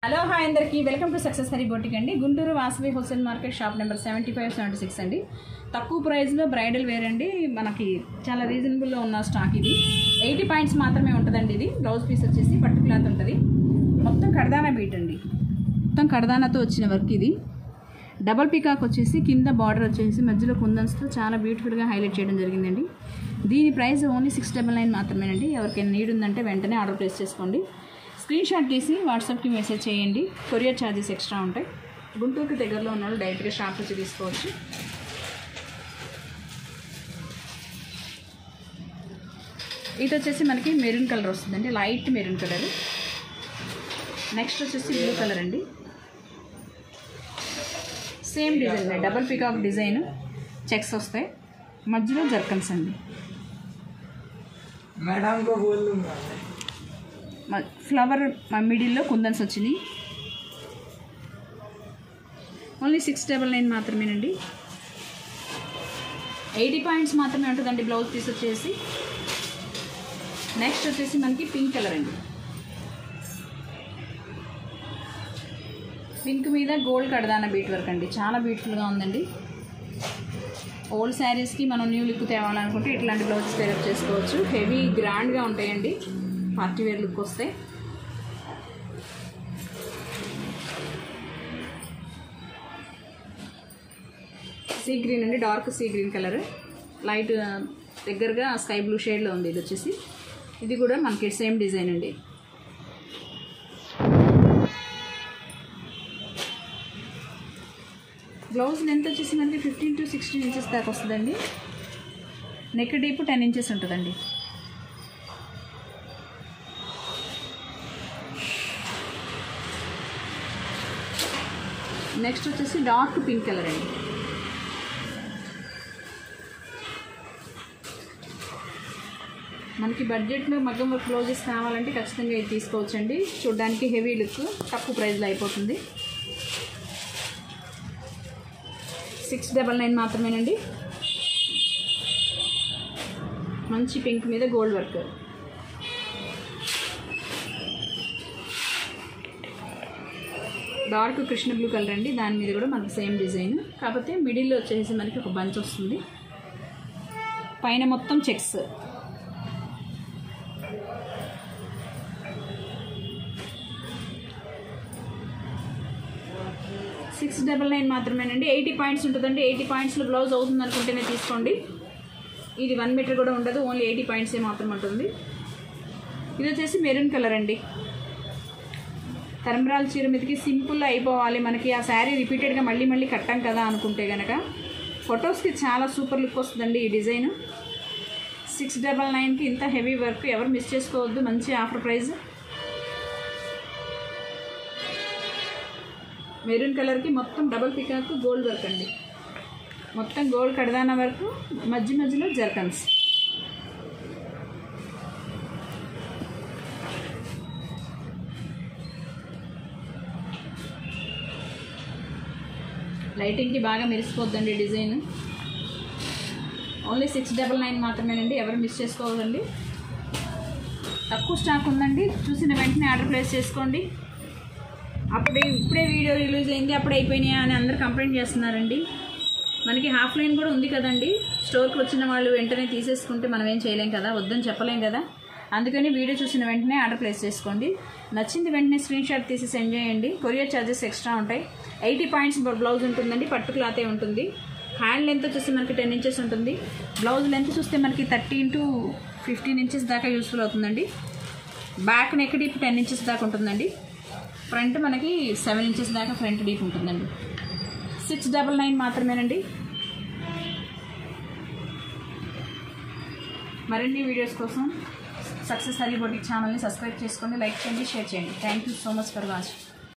Hello hi అందరికీ welcome to success Hari boutique అండి. Guntur Vasavi wholesale market shop number 7576 అండి. తక్కువ ప్రైస్లో బ్రైడల్ వేర్ అండి. మనకి చాలా రీజనబుల్లో ఉన్న స్టాక్ ఇది. 80 పాయింట్స్ మాత్రమే ఉంటుందండి. ఇది బ్లౌజ్ పీస్ వచ్చేసి పట్టు క్లాత్ ఉంటుంది. మొత్తం కడదానా బీట్ అండి. మొత్తం కడదానాతో వచ్చిన వర్క్ ఇది. డబల్ పీకాక్ వచ్చేసి కింద బార్డర్ వచ్చేసి మధ్యలో కుందన్స్తో చాలా బ్యూటిఫుల్గా హైలైట్ చేయడం జరిగిందండి. దీని ప్రైస్ ఓన్లీ 699 మాత్రమేనండి. ఎవరికైనా నీడ్ ఉందంటే వెంటనే ఆర్డర్ ప్లేస్ చేసుకోండి. స్క్రీన్ షాట్ తీసి వాట్సాప్కి మెసేజ్ చేయండి. కొరియర్ ఛార్జెస్ ఎక్స్ట్రా ఉంటాయి. గుంటూరుకి దగ్గరలో ఉన్న వాళ్ళు డైరెక్ట్గా షాప్ వచ్చి తీసుకోవచ్చు. ఇది వచ్చేసి మనకి మెరూన్ కలర్ వస్తుందండి, లైట్ మెరూన్ కలర్. నెక్స్ట్ వచ్చేసి బ్లూ కలర్ అండి. Same design, double peacock design, checks వస్తాయి, మధ్యలో జర్కన్స్ అండి. ఫ్లవర్ మిడిల్లో కుందన్స్ వచ్చినాయి. ఓన్లీ 699 మాత్రమేనండి. 80 పాయింట్స్ మాత్రమే ఉంటుందండి బ్లౌజ్ పీస్ వచ్చేసి. నెక్స్ట్ వచ్చేసి మనకి పింక్ కలర్ అండి. పింక్ మీద గోల్డ్ కడదాన బీట్ వర్క్ అండి. చాలా బ్యూటిఫుల్గా ఉందండి. ఓల్డ్ శారీస్కి మనం న్యూ లుక్ తేవాలనుకుంటే ఇట్లాంటి బ్లౌజెస్ పేరప్ చేసుకోవచ్చు. హెవీ గ్రాండ్గా ఉంటాయండి, పార్టీ వేర్ లుక్ వస్తాయి. సీ గ్రీన్ అండి, dark sea green colour, light దగ్గరగా స్కై బ్లూ షేడ్లో ఉంది. ఇది వచ్చేసి ఇది కూడా మనకి సేమ్ డిజైన్ అండి. బ్లౌజ్ లెంత్ వచ్చేసి మనకి 15 to 16 ఇంచెస్ దాకా వస్తుందండి. నెక్ డీప్ 10 ఇంచెస్ ఉంటుందండి. నెక్స్ట్ వచ్చేసి డార్క్ పింక్ కలర్ అండి. మనకి బడ్జెట్లో మగ్గం వర్క్ బ్లౌజెస్ కావాలంటే ఖచ్చితంగా ఇది తీసుకోవచ్చండి. చూడడానికి హెవీ లుక్, తక్కువ ప్రైస్లో అయిపోతుంది. 699 మాత్రమేనండి. మంచి పింక్ మీద gold work. Dark Krishna blue colour అండి. దాని మీద కూడా మనకి సేమ్ డిజైన్, కాకపోతే మిడిల్లో వచ్చేసి మనకి ఒక బంచ్ వస్తుంది. పైన మొత్తం చెక్స్. $699 మాత్రమేనండి. 80 పాయింట్స్ ఉంటుందండి. 80 పాయింట్స్లో బ్లౌజ్ అవుతుంది అనుకుంటేనే తీసుకోండి. ఇది 1 మీటర్ కూడా ఉండదు, ఓన్లీ 80 పాయింట్సే మాత్రం ఉంటుంది. ఇది వచ్చేసి మెరూన్ కలర్ అండి. తరంబరాల చీర మీదకి సింపుల్గా అయిపోవాలి, మనకి ఆ శారీ రిపీటెడ్గా మళ్ళీ మళ్ళీ కట్టాం కదా అనుకుంటే కనుక ఫొటోస్కి చాలా సూపర్ లుక్ వస్తుందండి ఈ డిజైన్. 699కి ఇంత హెవీ వర్క్ ఎవరు మిస్ చేసుకోవద్దు. మంచి ఆఫర్ ప్రైస్. మెరూన్ కలర్కి మొత్తం డబల్ పికాక్ గోల్డ్ వర్క్ అండి. మొత్తం గోల్డ్ కడదాన వరకు, మధ్య మధ్యలో జర్కన్స్. లైటింగ్కి బాగా మెరిసిపోద్దండి డిజైన్. ఓన్లీ 699 మాత్రమేనండి. ఎవరు మిస్ చేసుకోవాలండి. తక్కువ స్టాక్ ఉందండి. చూసిన వెంటనే ఆర్డర్ ప్లేస్ చేసుకోండి. ఇప్పుడే వీడియో రిలీజ్ అయింది, అప్పుడే అయిపోయినాయా అని అందరు కంప్లైంట్ చేస్తున్నారండి. మనకి హాఫ్ లైన్ కూడా ఉంది కదండి. స్టోర్కి వచ్చిన వాళ్ళు వెంటనే తీసేసుకుంటే మనం ఏం చేయలేం కదా, వద్దని చెప్పలేం కదా. అందుకని వీడియో చూసిన వెంటనే ఆర్డర్ ప్లేస్ చేసుకోండి. నచ్చింది వెంటనే స్క్రీన్ షాట్ తీసి సెండ్ చేయండి. కొరియర్ ఛార్జెస్ ఎక్స్ట్రా ఉంటాయి. 80 పాయింట్స్ బ్లౌజ్ ఉంటుందండి. పట్టు క్లాతే ఉంటుంది. హ్యాండ్ లెంత్ వచ్చేసి మనకి 10 ఇంచెస్ ఉంటుంది. బ్లౌజ్ లెంత్ చూస్తే మనకి 13 to 15 ఇంచెస్ దాకా యూస్ఫుల్ అవుతుందండి. బ్యాక్ నెక్ డీప్ 10 ఇంచెస్ దాకా ఉంటుందండి. ఫ్రంట్ మనకి 7 ఇంచెస్ దాకా ఫ్రంట్ డీప్ ఉంటుందండి. 699 మాత్రమేనండి. మరిన్ని వీడియోస్ కోసం సక్సెస్ హరి బొటిక్ ఛానల్ని సబ్స్క్రైబ్ చేసుకోండి, లైక్ చేయండి, షేర్ చేయండి. Thank you so much for watching.